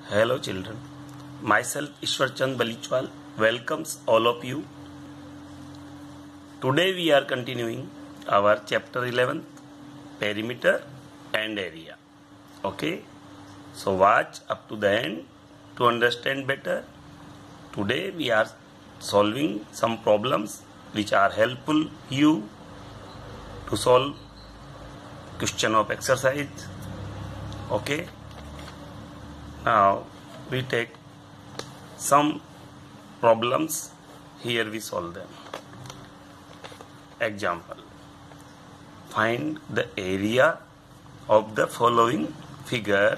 Hello children, myself Ishwar Chand Balichwal welcomes all of you. Today we are continuing our chapter 11 perimeter and area. Okay, so watch up to the end to understand better. Today we are solving some problems which are helpful you to solve question of exercise. Okay, now we take some problems, here we solve them. Example, find the area of the following figure.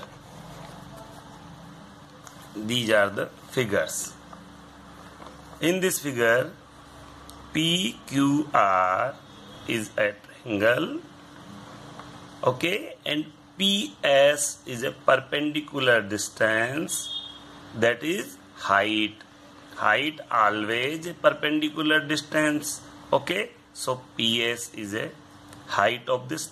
These are the figures. In this figure, PQR is a triangle, okay, and PS is a perpendicular distance, that is height. Height always a perpendicular distance, okay. So PS is a height of this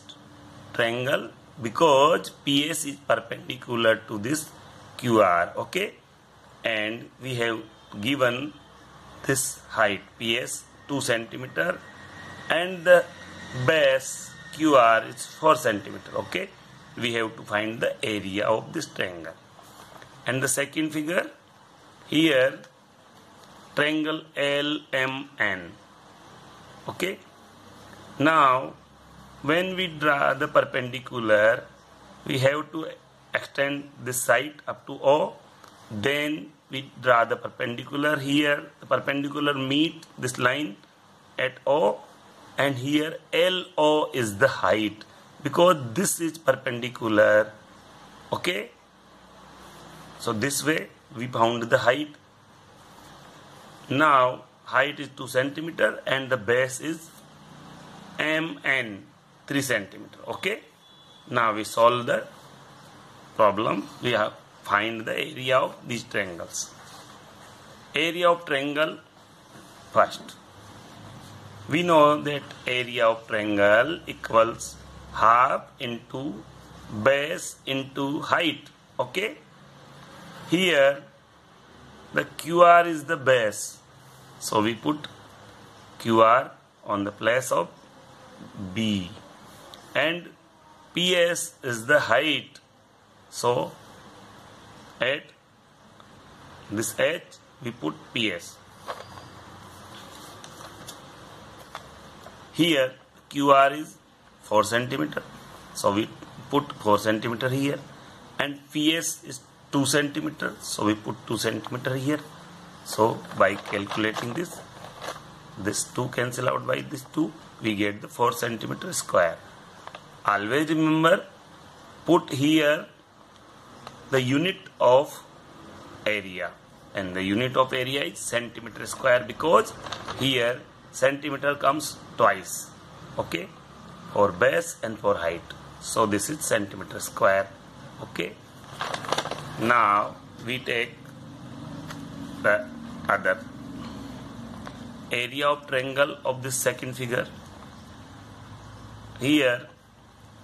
triangle because PS is perpendicular to this QR, okay. And we have given this height PS 2 centimeter and the base QR is 4 centimeter, okay. We have to find the area of this triangle. And the second figure, here triangle LMN, okay. Now when we draw the perpendicular, we have to extend this side up to O, then we draw the perpendicular. Here the perpendicular meet this line at O, and here LO is the height because this is perpendicular, okay. So this way we found the height. Now height is 2 centimeter and the base is MN 3 centimeter, okay. Now we solve the problem. We have find the area of these triangles. Area of triangle first. We know that area of triangle equals half into base into height, okay. Here the QR is the base, so we put QR on the place of B, and PS is the height, so at this H we put PS. Here QR is 4 centimeter, so we put 4 centimeter here, and PS is 2 centimeter, so we put 2 centimeter here. So by calculating this 2 cancel out by this 2, we get the 4 centimeter square. Always remember, put here the unit of area, and the unit of area is centimeter square because here centimeter comes twice, okay, for base and for height. So this is centimeter square, okay. Now we take the other area of triangle of this second figure. Here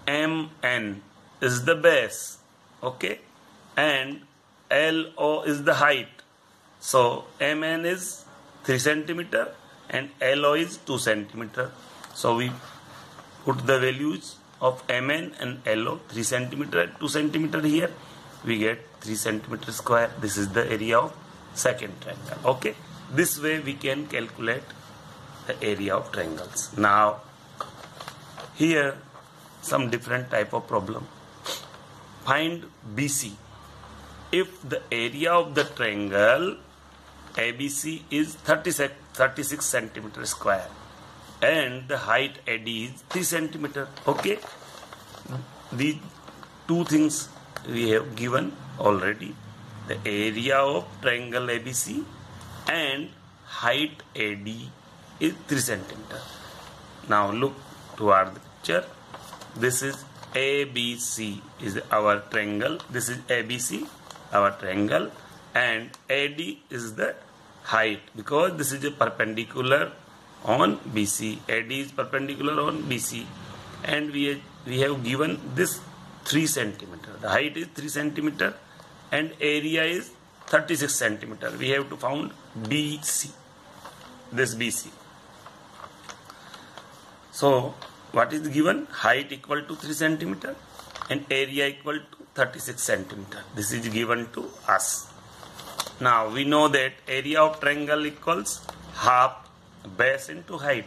MN is the base, okay, and LO is the height. So MN is 3 centimeter and LO is 2 centimeter. So we put the values of MN and LO, 3 centimeter and 2 centimeter here. We get 3 centimeter square. This is the area of second triangle, okay. This way we can calculate the area of triangles. Now here some different type of problem. Find BC. If the area of the triangle ABC is 36 centimeter square and the height AD is 3 centimeter, okay. These two things we have given already, the area of triangle ABC and height AD is 3 centimeter. Now look toward the picture. This is ABC is our triangle. This is ABC, our triangle, and AD is the height because this is a perpendicular on BC. AD is perpendicular on BC, and we have given this 3 centimeter. The height is 3 centimeter and area is 36 centimeter. We have to found BC, this BC. So what is given? Height equal to 3 centimeter and area equal to 36 centimeter. This is given to us. Now we know that area of triangle equals half base into height.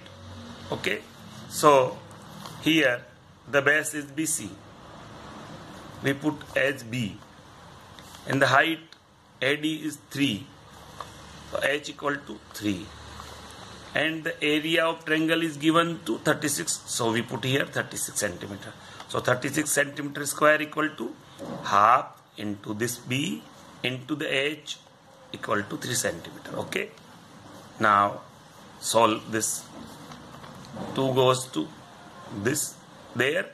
Okay, so here the base is BC. We put as B, and the height AD is 3. So H equal to 3. And the area of triangle is given to 36. So we put here 36 centimeter. So 36 centimeter square equal to half into this B into the H equal to 3 centimeter. Okay. Now solve this. 2 goes to this there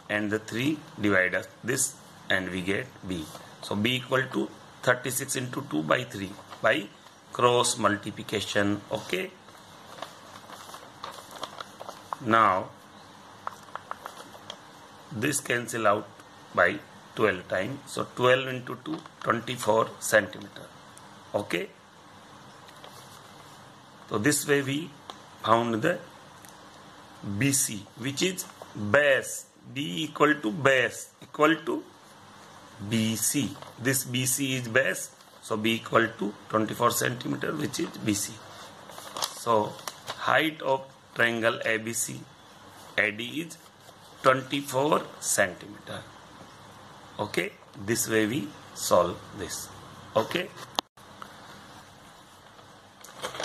and the 3 divide us this and we get B. So B equal to 36 into 2 by 3 by cross multiplication. Okay. Now this cancel out by 12 times. So 12 into 2, 24 centimeter. Okay. So this way we found the BC, which is base. B equal to base equal to BC. This BC is base. So B equal to 24 centimeter, which is BC. So height of triangle ABC AD is 24 centimeter. Okay. This way we solve this. Okay.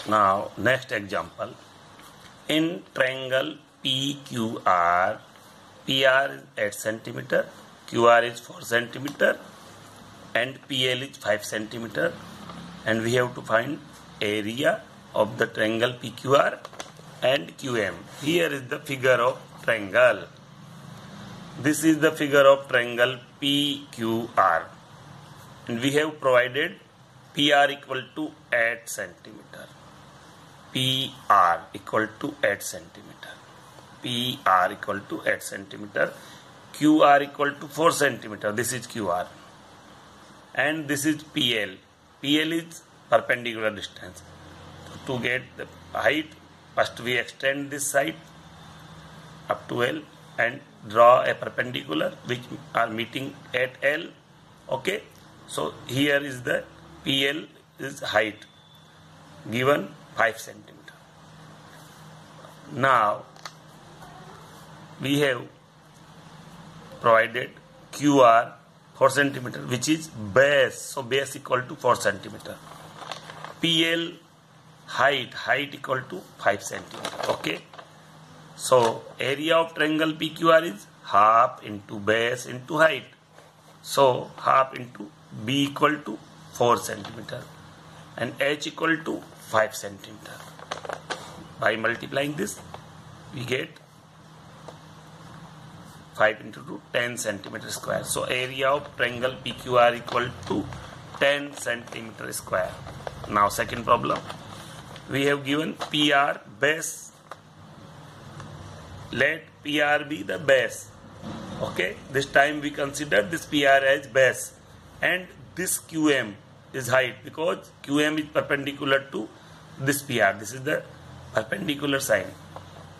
Now next example. In triangle PQR, PR is 8 centimeter, QR is 4 centimeter and PL is 5 centimeter, and we have to find area of the triangle PQR and QM. Here is the figure of triangle. This is the figure of triangle PQR, and we have provided PR equal to 8 centimeter. PR equal to 8 centimeter. PR equal to 8 centimeter. QR equal to 4 centimeter. This is QR. And this is PL. PL is perpendicular distance. So to get the height, first we extend this side up to L and draw a perpendicular which are meeting at L. Okay. So here is the PL is height given 5 centimeter. Now we have provided QR 4 centimeter, which is base. So base equal to 4 centimeter. PL height equal to 5 centimeter. Okay. So area of triangle PQR is half into base into height. So half into B equal to 4 centimeter and H equal to 5 centimeter. By multiplying this, we get 5 into 2, 10 centimeter square. So area of triangle PQR equal to 10 centimeter square. Now second problem, we have given PR base. Let PR be the base. Okay, this time we consider this PR as base and this QM is height because QM is perpendicular to this PR. This is the perpendicular side.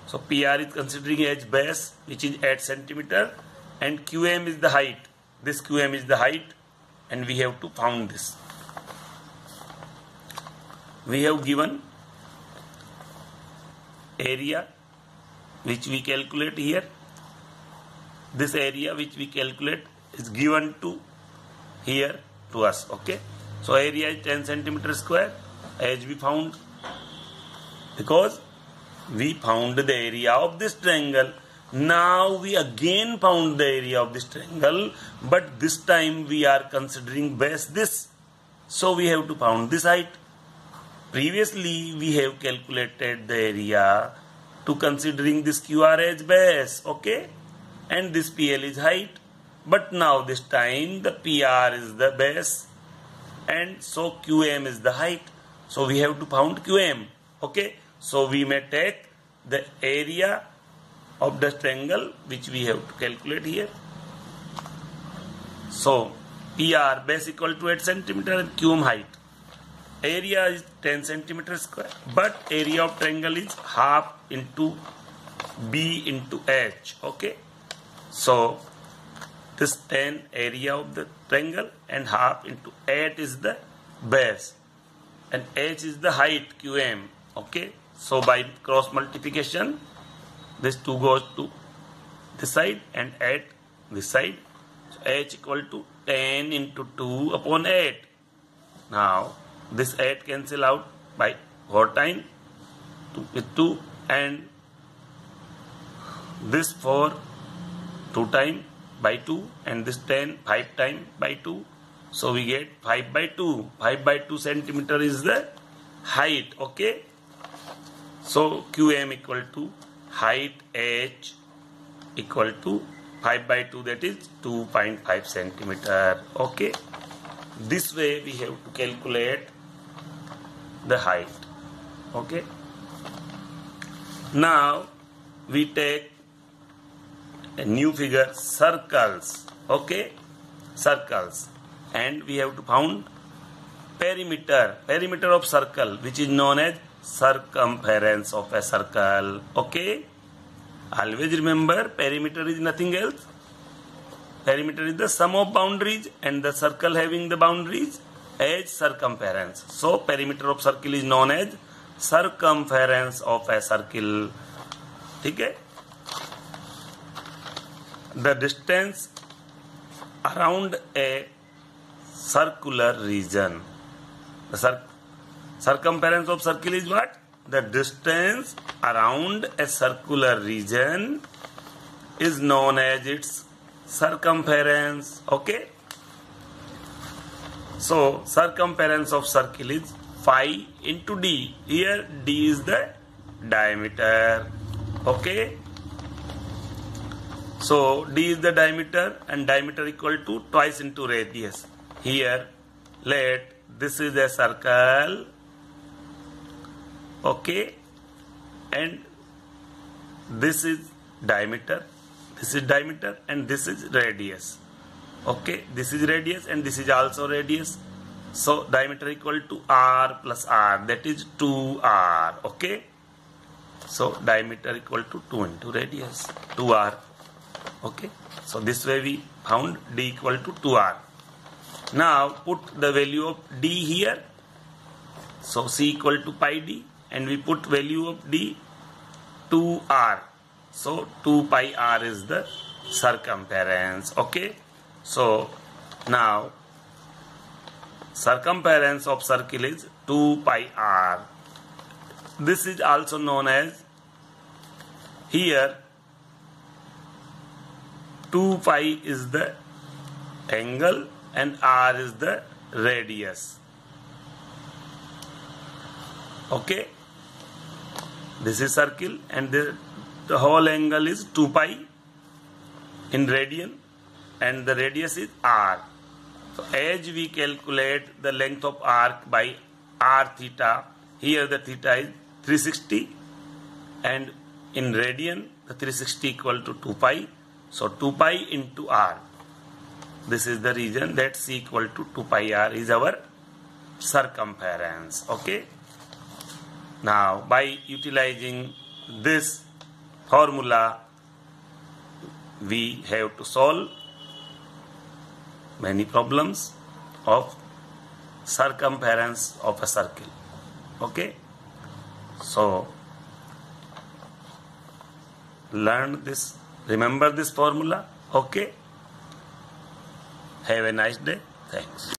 So PR is considering as base, which is 8 centimeter, and QM is the height. This QM is the height, and we have to found this. We have given area which we calculate here. This area which we calculate is given to here to us. Okay. So area is 10 centimeter square as we found, because we found the area of this triangle. Now we again found the area of this triangle, but this time we are considering base this. So we have to found this height. Previously we have calculated the area to considering this QR as base. Okay. And this PL is height. But now this time the PR is the base and so QM is the height. So we have to found QM. Okay. So we may take the area of the triangle which we have to calculate here. So PR, base equal to 8 centimeter, and QM height. Area is 10 centimeter square, but area of triangle is half into B into H. Okay, so this 10 area of the triangle and half into 8 is the base, and H is the height QM. Okay, so by cross multiplication, this 2 goes to this side and 8 this side. So H equal to 10 into 2 upon 8. Now this 8 cancel out by 4 times with 2, and this 4 2 times by 2, and this 10 5 times by 2. So we get 5 by 2. 5 by 2 centimeter is the height. Okay, so QM equal to height H equal to 5 by 2, that is 2.5 centimeter. Okay, this way we have to calculate the height. Okay, now we take a new figure, circles. Okay, circles, and we have to found perimeter of circle, which is known as circumference of a circle. Okay, always remember, perimeter is nothing else. Perimeter is the sum of boundaries, and the circle having the boundaries as circumference. So perimeter of circle is known as circumference of a circle. Okay, the distance around a circular region. The circumference of circle is what? The distance around a circular region is known as its circumference. Okay, so circumference of circle is phi into d. Here d is the diameter. Okay, so d is the diameter, and diameter equal to twice into radius. Here let this is a circle. Okay, and this is diameter, and this is radius. Okay, this is radius and this is also radius. So diameter equal to r plus r, that is 2r. Okay, so diameter equal to 2 into radius, 2r. Okay, so this way we found d equal to 2r. Now put the value of d here. So c equal to pi d, and we put value of d 2r. So 2 pi r is the circumference. Okay, so now circumference of circle is 2 pi r. This is also known as, here 2 pi is the angle and r is the radius. Okay, this is circle, and the whole angle is 2 pi in radian, and the radius is r. So as we calculate the length of arc by r theta, here the theta is 360, and in radian the 360 equal to 2 pi. So 2 pi into r. This is the region that c equal to 2 pi r is our circumference. Okay. Now by utilizing this formula, we have to solve many problems of circumference of a circle. Okay, so learn this, remember this formula. Okay, have a nice day. Thanks.